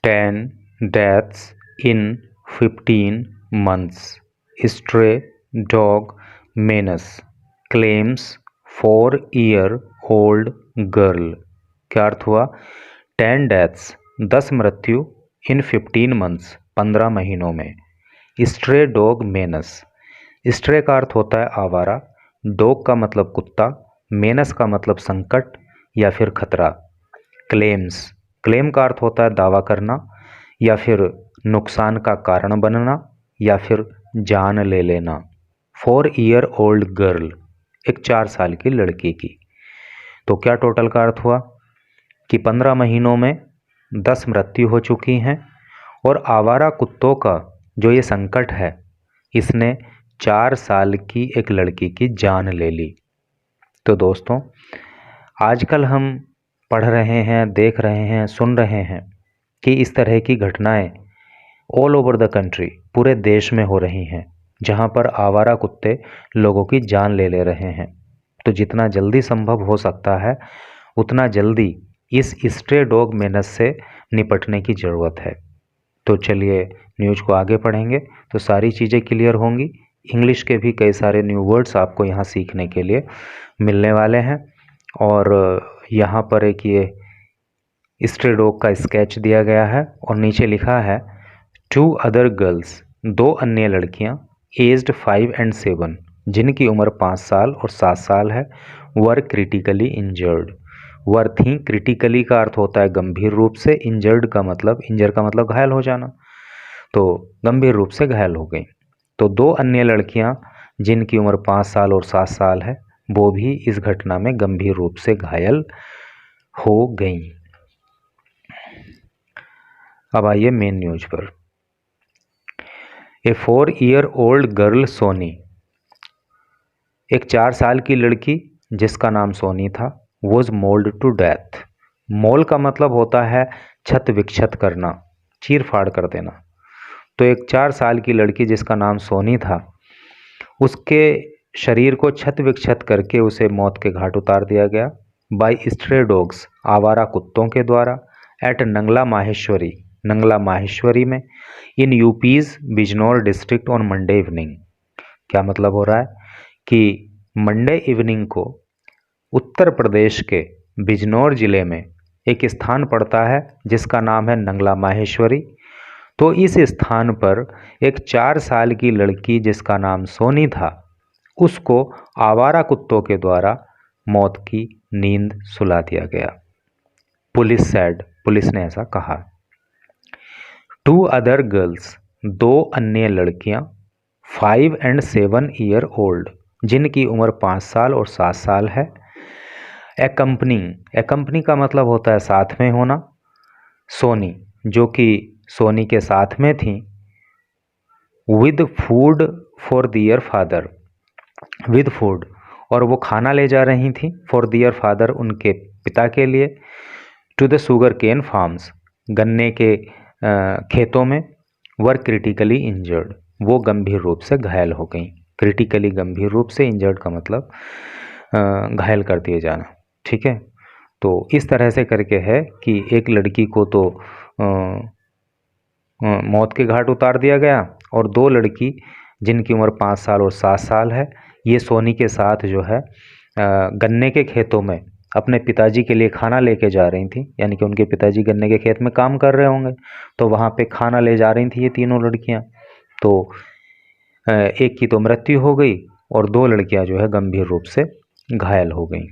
10 deaths in 15 months. Stray dog menace claims 4-year-old girl. क्या अर्थ हुआ? 10 deaths 10 मृत्यु इन 15 months 15 महीनों में. Stray dog मेनस. स्ट्रे का अर्थ होता है आवारा, डॉग का मतलब कुत्ता, मेनस का मतलब संकट या फिर खतरा. क्लेम्स, क्लेम का अर्थ होता है दावा करना या फिर नुकसान का कारण बनना या फिर जान ले लेना. 4-year-old गर्ल, एक 4 साल की लड़की की. तो क्या टोटल का अर्थ हुआ कि 15 महीनों में 10 मृत्यु हो चुकी हैं और आवारा कुत्तों का जो ये संकट है इसने 4 साल की एक लड़की की जान ले ली. तो दोस्तों, आजकल हम पढ़ रहे हैं, देख रहे हैं, सुन रहे हैं कि इस तरह की घटनाएं ऑल ओवर द कंट्री, पूरे देश में हो रही हैं, जहां पर आवारा कुत्ते लोगों की जान ले ले रहे हैं. तो जितना जल्दी संभव हो सकता है उतना जल्दी इस स्ट्रे डॉग मेनस से निपटने की ज़रूरत है. तो चलिए न्यूज़ को आगे पढ़ेंगे तो सारी चीज़ें क्लियर होंगी. इंग्लिश के भी कई सारे न्यू वर्ड्स आपको यहाँ सीखने के लिए मिलने वाले हैं. और यहाँ पर एक ये स्ट्रे डॉग का स्केच दिया गया है और नीचे लिखा है 2 अदर गर्ल्स, 2 अन्य लड़कियाँ, एज्ड 5 and 7, जिनकी उम्र 5 साल और 7 साल है, वर क्रिटिकली इंजर्ड. वर थी, क्रिटिकली का अर्थ होता है गंभीर रूप से, इंजर्ड का मतलब, इंजर का मतलब घायल हो जाना, तो गंभीर रूप से घायल हो गई. तो 2 अन्य लड़कियां जिनकी उम्र 5 साल और 7 साल है वो भी इस घटना में गंभीर रूप से घायल हो गई. अब आइए मेन न्यूज पर. ए 4-year-old गर्ल सोनी, एक 4 साल की लड़की जिसका नाम सोनी था, वॉज मोल्ड टू डेथ. मोल का मतलब होता है क्षत विक्षत करना, चीर फाड़ कर देना. तो एक 4 साल की लड़की जिसका नाम सोनी था, उसके शरीर को क्षत विक्षत करके उसे मौत के घाट उतार दिया गया बाय स्ट्रे डॉग्स, आवारा कुत्तों के द्वारा, एट नंगला माहेश्वरी, नंगला माहेश्वरी में, in UP's Bijnor district on Monday evening. क्या मतलब हो रहा है कि मंडे इवनिंग को उत्तर प्रदेश के बिजनौर जिले में एक स्थान पड़ता है जिसका नाम है नंगला माहेश्वरी. तो इस स्थान पर एक 4 साल की लड़की जिसका नाम सोनी था, उसको आवारा कुत्तों के द्वारा मौत की नींद सुला दिया गया. पुलिस सैड, पुलिस ने ऐसा कहा. 2 अदर गर्ल्स, 2 अन्य लड़कियां, 5 and 7 year old, जिनकी उम्र 5 साल और 7 साल है, एक्कम्पनिंग, एक्कम्पनी का मतलब होता है साथ में होना, सोनी, जो कि सोनी के साथ में थी, with food for their father, with food, और वो खाना ले जा रही थी, फॉर दियर फादर, उनके पिता के लिए, to the sugar cane farms, गन्ने के खेतों में, वर क्रिटिकली इंजर्ड, वो गंभीर रूप से घायल हो गई. क्रिटिकली गंभीर रूप से, इंजर्ड का मतलब घायल कर दिए जाना. ठीक है. तो इस तरह से करके है कि एक लड़की को तो मौत के घाट उतार दिया गया और 2 लड़की जिनकी उम्र 5 साल और 7 साल है, ये सोनी के साथ जो है गन्ने के खेतों में अपने पिताजी के लिए खाना लेके जा रही थी. यानी कि उनके पिताजी गन्ने के खेत में काम कर रहे होंगे, तो वहाँ पे खाना ले जा रही थी ये तीनों लड़कियाँ. तो एक की तो मृत्यु हो गई और 2 लड़कियाँ जो है गंभीर रूप से घायल हो गई.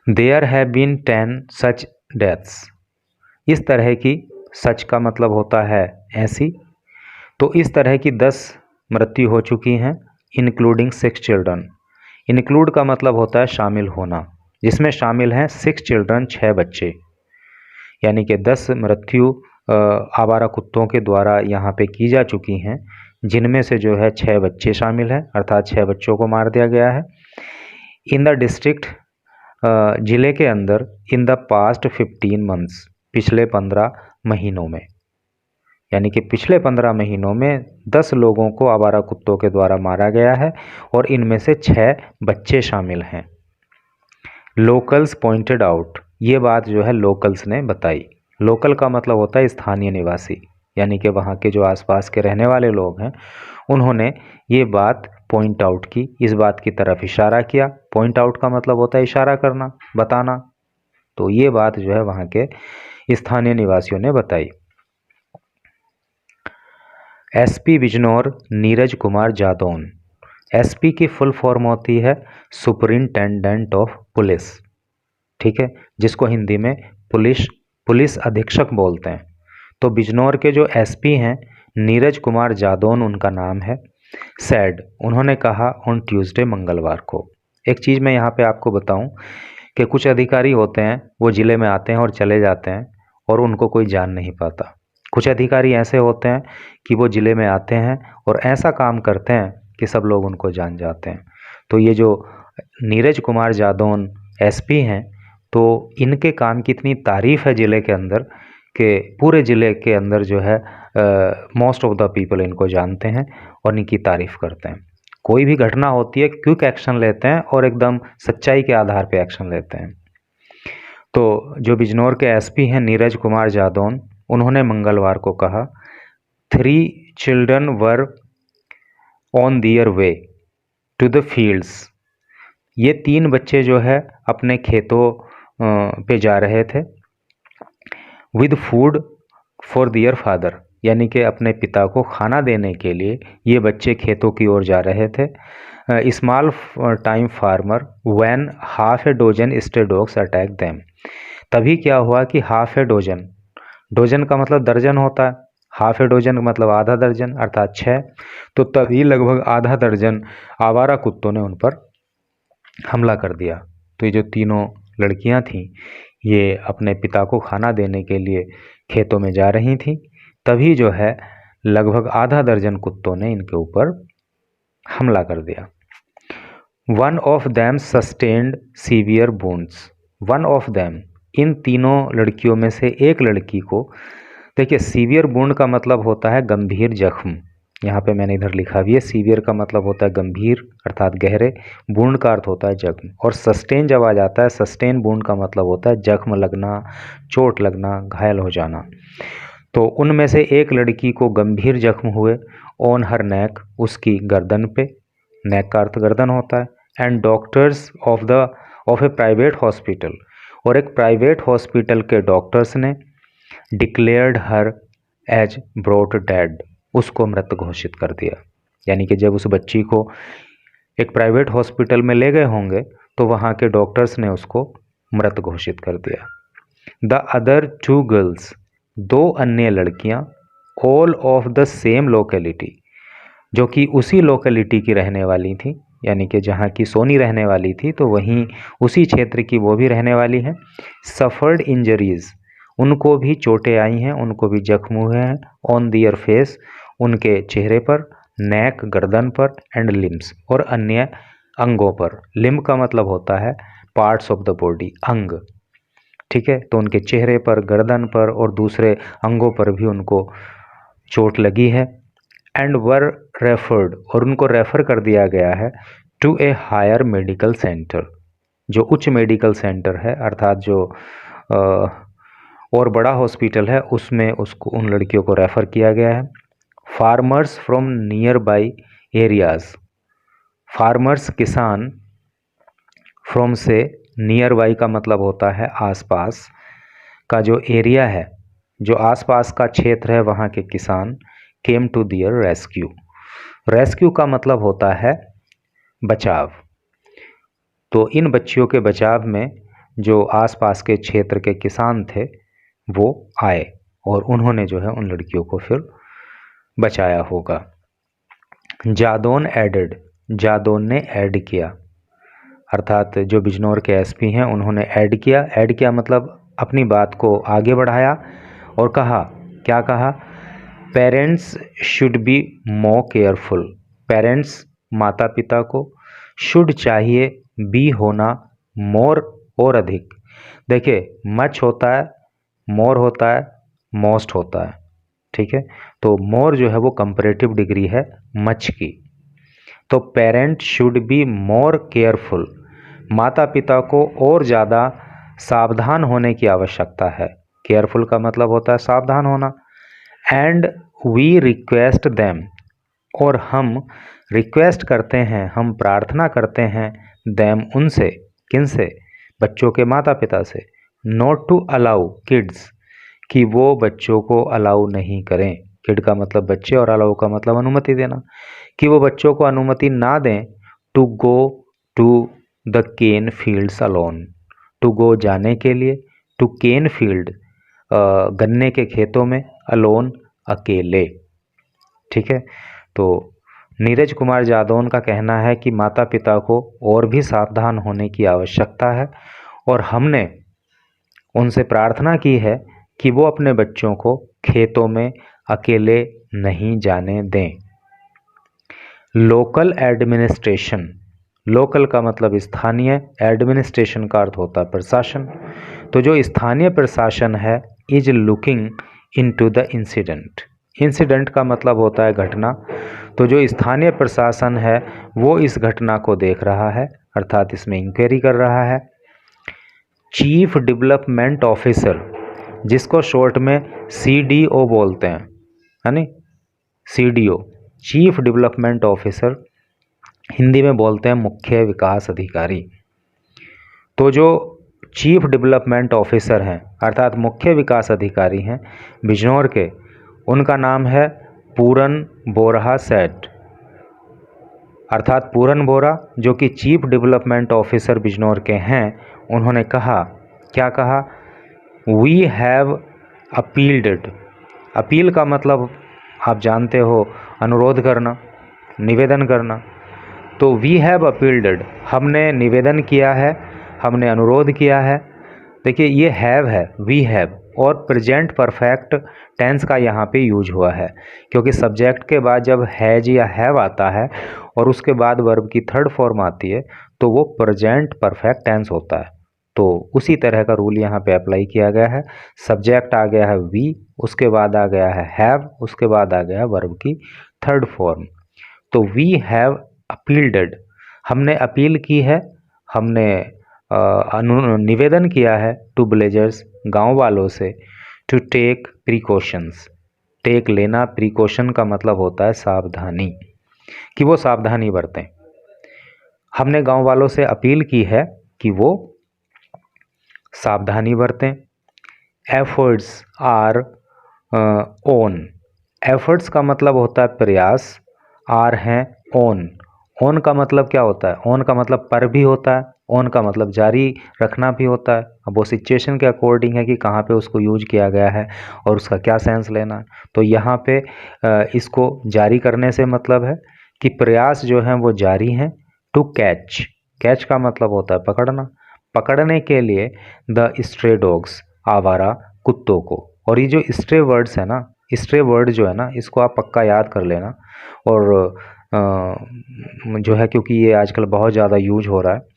There have been 10 such deaths, इस तरह की, सच का मतलब होता है ऐसी, तो इस तरह की 10 मृत्यु हो चुकी हैं, इंक्लूडिंग 6 चिल्ड्रन. इंक्लूड का मतलब होता है शामिल होना, जिसमें शामिल हैं 6 चिल्ड्रन, 6 बच्चे. यानी कि 10 मृत्यु आवारा कुत्तों के द्वारा यहाँ पे की जा चुकी हैं, जिनमें से जो है 6 बच्चे शामिल हैं, अर्थात 6 बच्चों को मार दिया गया है. इन द डिस्ट्रिक्ट, ज़िले के अंदर, इन द पास्ट 15 मंथ्स, पिछले 15 महीनों में. यानी कि पिछले 15 महीनों में 10 लोगों को आवारा कुत्तों के द्वारा मारा गया है और इनमें से 6 बच्चे शामिल हैं. लोकल्स पॉइंटेड आउट, ये बात जो है लोकल्स ने बताई. लोकल का मतलब होता है स्थानीय निवासी, यानी कि वहाँ के जो आसपास के रहने वाले लोग हैं उन्होंने ये बात पॉइंट आउट की, इस बात की तरफ इशारा किया। पॉइंट आउट का मतलब होता है इशारा करना, बताना। तो ये बात जो है वहाँ के स्थानीय निवासियों ने बताई। एसपी बिजनौर नीरज कुमार जादौन। एसपी की फुल फॉर्म होती है सुपरिंटेंडेंट ऑफ पुलिस, ठीक है, जिसको हिंदी में पुलिस अधीक्षक बोलते हैं। तो बिजनौर के जो एसपी हैं नीरज कुमार जादौन उनका नाम है। सैड, उन्होंने कहा ऑन ट्यूसडे, मंगलवार को। एक चीज़ मैं यहाँ पे आपको बताऊँ कि कुछ अधिकारी होते हैं वो ज़िले में आते हैं और चले जाते हैं और उनको कोई जान नहीं पाता। कुछ अधिकारी ऐसे होते हैं कि वो ज़िले में आते हैं और ऐसा काम करते हैं कि सब लोग उनको जान जाते हैं। तो ये जो नीरज कुमार जादौन एसपी हैं, तो इनके काम की इतनी तारीफ़ है ज़िले के अंदर कि पूरे ज़िले के अंदर जो है मोस्ट ऑफ द पीपल इनको जानते हैं और इनकी तारीफ़ करते हैं। कोई भी घटना होती है क्विक एक्शन लेते हैं और एकदम सच्चाई के आधार पे एक्शन लेते हैं। तो जो बिजनौर के एसपी हैं नीरज कुमार जादौन, उन्होंने मंगलवार को कहा 3 children were on their way to the fields. ये 3 बच्चे जो है अपने खेतों पे जा रहे थे with food for their father, यानी कि अपने पिता को खाना देने के लिए ये बच्चे खेतों की ओर जा रहे थे। Small time farmer when half A dozen stay dogs attack them. तभी क्या हुआ कि हाफ ए डोजन, डोजन का मतलब दर्जन होता है, हाफ ए डोजन का मतलब आधा दर्जन अर्थात 6। तो तभी लगभग आधा दर्जन आवारा कुत्तों ने उन पर हमला कर दिया। तो ये जो तीनों लड़कियां थीं ये अपने पिता को खाना देने के लिए खेतों में जा रही थीं। तभी जो है लगभग आधा दर्जन कुत्तों ने इनके ऊपर हमला कर दिया। One of them sustained severe wounds. One of them, इन तीनों लड़कियों में से एक लड़की को, देखिए सीवियर वुंड का मतलब होता है गंभीर जख्म, यहाँ पे मैंने इधर लिखा भी है। सीवियर का मतलब होता है गंभीर अर्थात गहरे, वुंड का अर्थ होता है जख्म, और सस्टेन जब आ जाता है, सस्टेन वुंड का मतलब होता है जख्म लगना, चोट लगना, घायल हो जाना। तो उनमें से एक लड़की को गंभीर जख्म हुए ऑन हर नेक, उसकी गर्दन पे, नेक का अर्थ गर्दन होता है, and doctors of A private hospital, और एक प्राइवेट हॉस्पिटल के डॉक्टर्स ने डिक्लेयर्ड हर एज ब्रॉट डेड, उसको मृत घोषित कर दिया। यानी कि जब उस बच्ची को एक प्राइवेट हॉस्पिटल में ले गए होंगे तो वहाँ के डॉक्टर्स ने उसको मृत घोषित कर दिया। द अदर 2 गर्ल्स, 2 अन्य लड़कियाँ, all of the same locality, जो कि उसी लोकेलिटी की रहने वाली थी, यानी कि जहाँ की सोनी रहने वाली थी तो वहीं उसी क्षेत्र की वो भी रहने वाली हैं। सफर्ड इंजरीज, उनको भी चोटें आई हैं, उनको भी जख्म हुए हैं। ऑन दियर फेस, उनके चेहरे पर, नेक गर्दन पर, एंड लिम्स, और अन्य अंगों पर। लिम्ब का मतलब होता है पार्ट्स ऑफ द बॉडी, अंग, ठीक है। तो उनके चेहरे पर, गर्दन पर और दूसरे अंगों पर भी उनको चोट लगी है। एंड वर रेफर्ड, और उनको रेफ़र कर दिया गया है to a higher medical centre, जो उच्च मेडिकल सेंटर है अर्थात जो और बड़ा हॉस्पिटल है उसमें उसको, उन लड़कियों को रेफ़र किया गया है। Farmers from near by areas, farmers किसान, फ्रॉम से नियर बाई का मतलब होता है आसपास का जो एरिया है, जो आसपास का क्षेत्र है वहाँ के किसान, came to their rescue. Rescue का मतलब होता है बचाव। तो इन बच्चियों के बचाव में जो आसपास के क्षेत्र के किसान थे वो आए और उन्होंने जो है उन लड़कियों को फिर बचाया होगा। जादौन एडेड, जादौन ने ऐड किया, अर्थात जो बिजनौर के एसपी हैं उन्होंने ऐड किया। ऐड किया मतलब अपनी बात को आगे बढ़ाया और कहा, क्या कहा, parents should be more careful. Parents माता पिता को, शुड चाहिए, बी होना, मोर और अधिक। देखिए मच होता है, मोर होता है, मोस्ट होता है, ठीक है। तो मोर जो है वो कंपैरेटिव डिग्री है मच की। तो parent should be more careful, माता पिता को और ज़्यादा सावधान होने की आवश्यकता है। केयरफुल का मतलब होता है सावधान होना। एंड वी रिक्वेस्ट देम, और हम रिक्वेस्ट करते हैं, हम प्रार्थना करते हैं, देम उनसे, किनसे, बच्चों के माता पिता से, नॉट टू अलाउ किड्स, कि वो बच्चों को अलाउ नहीं करें। किड का मतलब बच्चे और अलाउ का मतलब अनुमति देना, कि वो बच्चों को अनुमति ना दें to go to the cane fields alone, to go जाने के लिए, टू केन फील्ड गन्ने के खेतों में, अलोन अकेले। ठीक है, तो नीरज कुमार जादौन का कहना है कि माता पिता को और भी सावधान होने की आवश्यकता है, और हमने उनसे प्रार्थना की है कि वो अपने बच्चों को खेतों में अकेले नहीं जाने दें। लोकल एडमिनिस्ट्रेशन, लोकल का मतलब स्थानीय, एडमिनिस्ट्रेशन का अर्थ होता है प्रशासन। तो जो स्थानीय प्रशासन है, is looking into the incident, incident का मतलब होता है घटना। तो जो स्थानीय प्रशासन है वो इस घटना को देख रहा है, अर्थात इसमें इंक्वायरी कर रहा है। चीफ डेवलपमेंट ऑफिसर, जिसको शॉर्ट में CDO बोलते हैं, है नी, CDO, chief development officer, Hindi में बोलते हैं मुख्य विकास अधिकारी। तो जो चीफ डेवलपमेंट ऑफिसर हैं, अर्थात मुख्य विकास अधिकारी हैं बिजनौर के, उनका नाम है पूरन बोरा सेठ, अर्थात पूरन बोरा, जो कि चीफ डेवलपमेंट ऑफिसर बिजनौर के हैं। उन्होंने कहा, क्या कहा, we have appealed it, appeal का मतलब आप जानते हो अनुरोध करना, निवेदन करना। तो वी हैव अपील्ड इट, हमने निवेदन किया है, हमने अनुरोध किया है। देखिए ये हैव है, वी हैव, और प्रेजेंट परफेक्ट टेंस का यहाँ पे यूज हुआ है, क्योंकि सब्जेक्ट के बाद जब हैज या हैव आता है और उसके बाद वर्ब की थर्ड फॉर्म आती है तो वो प्रेजेंट परफेक्ट टेंस होता है। तो उसी तरह का रूल यहाँ पे अप्लाई किया गया है। सब्जेक्ट आ गया है वी, उसके बाद आ गया है हैव, उसके बाद आ गया है वर्ब की थर्ड फॉर्म। तो वी हैव अपील्ड, हमने अपील की है, हमने निवेदन किया है टू विलेजर्स, गांव वालों से, टू टेक प्रिकॉशंस, टेक लेना, प्रिकॉशन का मतलब होता है सावधानी, कि वो सावधानी बरतें। हमने गांव वालों से अपील की है कि वो सावधानी बरतें। एफर्ट्स आर ओन, एफर्ट्स का मतलब होता है प्रयास, आर हैं ओन, ओन का मतलब क्या होता है, ओन का मतलब पर भी होता है, ऑन का मतलब जारी रखना भी होता है। अब वो सिचुएशन के अकॉर्डिंग है कि कहाँ पे उसको यूज किया गया है और उसका क्या सेंस लेना है। तो यहाँ पे इसको जारी करने से मतलब है कि प्रयास जो हैं वो जारी हैं। टू कैच, कैच का मतलब होता है पकड़ना, पकड़ने के लिए द स्ट्रे डॉग्स, आवारा कुत्तों को। और ये जो स्ट्रे वर्ड्स है ना, स्ट्रे वर्ड जो है ना, इसको आप पक्का याद कर लेना। और जो है, क्योंकि ये आजकल बहुत ज़्यादा यूज हो रहा है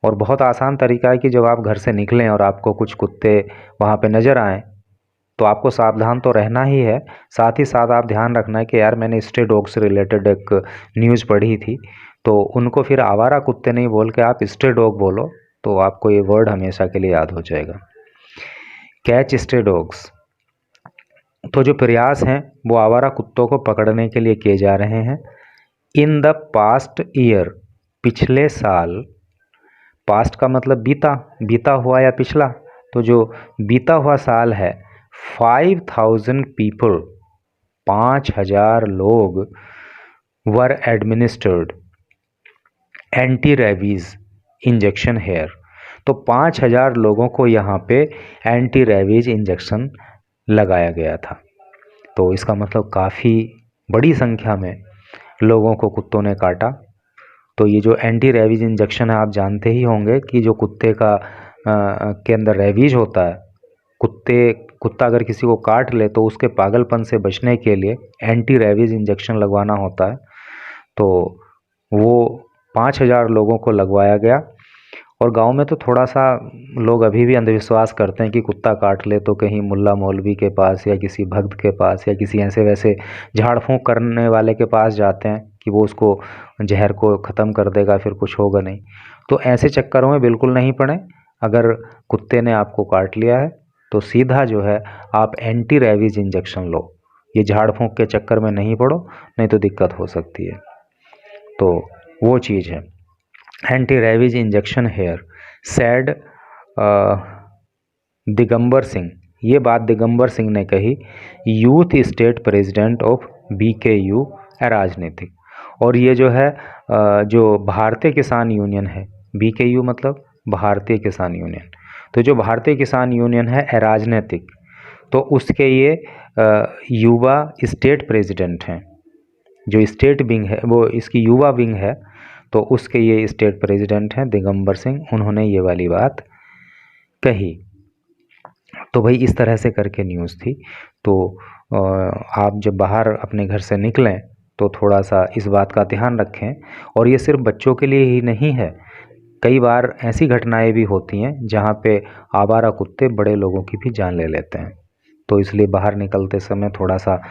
और बहुत आसान तरीका है कि जब आप घर से निकलें और आपको कुछ कुत्ते वहाँ पे नज़र आएँ तो आपको सावधान तो रहना ही है, साथ ही साथ आप ध्यान रखना है कि यार मैंने स्ट्रे डॉग से रिलेटेड एक न्यूज़ पढ़ी थी, तो उनको फिर आवारा कुत्ते नहीं बोल के आप स्ट्रे डॉग बोलो, तो आपको ये वर्ड हमेशा के लिए याद हो जाएगा। कैच स्ट्रे डॉग्स, तो जो प्रयास हैं वो आवारा कुत्तों को पकड़ने के लिए किए जा रहे हैं। इन द पास्ट ईयर, पिछले साल, पास्ट का मतलब बीता, बीता हुआ या पिछला, तो जो बीता हुआ साल है, 5000 पीपल, 5000 लोग, were administered anti rabies injection here, तो 5000 लोगों को यहाँ पे एंटी रेबीज़ इंजेक्शन लगाया गया था। तो इसका मतलब काफ़ी बड़ी संख्या में लोगों को कुत्तों ने काटा। तो ये जो एंटी रेबीज़ इंजेक्शन है, आप जानते ही होंगे कि जो कुत्ते का के अंदर रेबीज होता है, कुत्ता अगर किसी को काट ले तो उसके पागलपन से बचने के लिए एंटी रेबीज़ इंजेक्शन लगवाना होता है। तो वो 5000 लोगों को लगवाया गया। और गांव में तो थोड़ा सा लोग अभी भी अंधविश्वास करते हैं कि कुत्ता काट ले तो कहीं मुल्ला मौलवी के पास या किसी भक्त के पास या किसी ऐसे वैसे झाड़ फूँक करने वाले के पास जाते हैं कि वो उसको जहर को ख़त्म कर देगा, फिर कुछ होगा नहीं। तो ऐसे चक्करों में बिल्कुल नहीं पड़े। अगर कुत्ते ने आपको काट लिया है तो सीधा जो है आप एंटी रेबीज इंजेक्शन लो। ये झाड़ फूंक के चक्कर में नहीं पड़ो, नहीं तो दिक्कत हो सकती है। तो वो चीज़ है। Anti rabies injection here said Digambar Singh, ये बात दिगंबर सिंह ने कही, youth state president of BKU राजनीतिक। और ये जो है जो भारतीय किसान यूनियन है, BKU मतलब भारतीय किसान यूनियन, तो जो भारतीय किसान यूनियन है राजनीतिक, तो उसके ये युवा स्टेट प्रेसिडेंट हैं। जो स्टेट विंग है वो इसकी युवा विंग है, तो उसके ये स्टेट प्रेसिडेंट हैं दिगंबर सिंह, उन्होंने ये वाली बात कही। तो भाई इस तरह से करके न्यूज़ थी। तो आप जब बाहर अपने घर से निकलें तो थोड़ा सा इस बात का ध्यान रखें। और ये सिर्फ बच्चों के लिए ही नहीं है, कई बार ऐसी घटनाएं भी होती हैं जहाँ पे आवारा कुत्ते बड़े लोगों की भी जान ले लेते हैं। तो इसलिए बाहर निकलते समय थोड़ा सा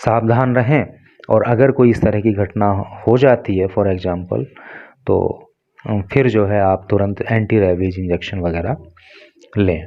सावधान रहें। और अगर कोई इस तरह की घटना हो जाती है फॉर एग्ज़ाम्पल, तो फिर जो है आप तुरंत एंटी रेबीज इंजेक्शन वगैरह लें।